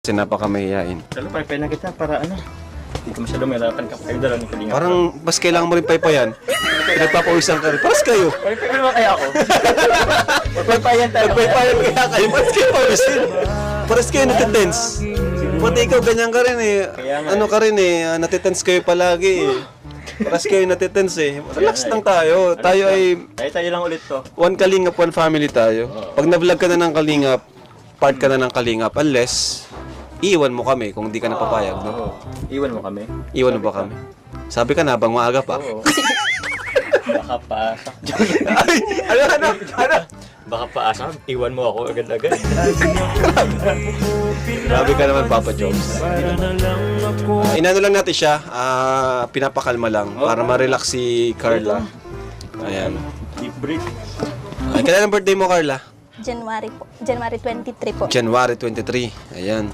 Kasi napakamahiyain. Lalo, paypay na kita para ano. Hindi ka masyado mahirapan ka. Kayo dala ni Kalinga. Parang mas kailangan mo rin paypayan. Pinagpapawisan ka rin. Paras kayo. Paypay naman kaya ako. Paypayan tayo. Nagpaypayan kaya kayo. Paras kayo pawisin. Paras kayo natitense. Pati ikaw ganyan ka rin eh. Ano ka rin eh. Natitense kayo palagi eh. Paras kayo natitense eh. Relax lang tayo. Tayo ay Tayo lang ulit to. one kalingap, one family tayo. Pag na-vlog ka na ng kalingap, part ka na ng kalingap. Unless, iwan mo kami kung di ka napapayag, no? Oo. Iwan mo kami. Iwan mo ba kami? Sabi ka na, bang maaga pa? Oo. Baka paasa. Ay, ano? Baka paasa. Iwan mo ako agad-agad. Grabe ka naman, Papa Jobs. Inano lang natin siya, pinapakalma lang para ma-relax si Carla. Ayan. Deep breath. Ay, kailan ang birthday mo, Carla? January po. January 23 po. January 23. Ayan.